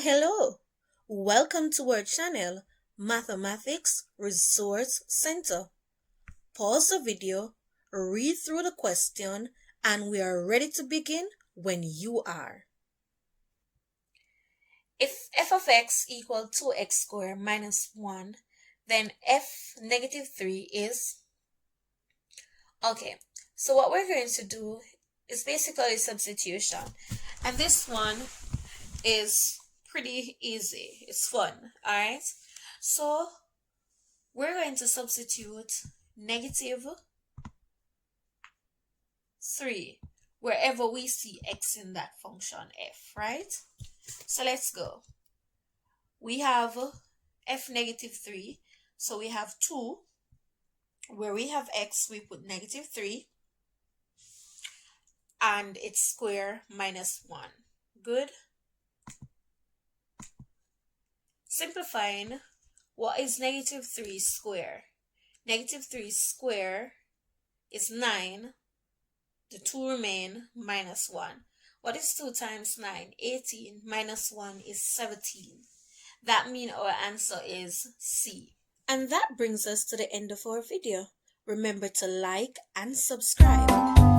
Hello. Welcome to our channel, Mathematics Resource Center. Pause the video, read through the question, and we are ready to begin when you are. If f of x equal 2x squared minus 1, then f negative 3 is... Okay, so what we're going to do is basically substitution. And this one is pretty easy. It's fun, alright? So we're going to substitute negative 3 wherever we see x in that function f, right? So let's go. We have f negative 3. So we have 2. Where we have x, we put negative 3. And it's square minus 1. Good? Simplifying, what is negative 3 square? Negative 3 square is 9. The 2 remain minus 1. What is 2 times 9? 18 minus 1 is 17. That means our answer is C. And that brings us to the end of our video. Remember to like and subscribe.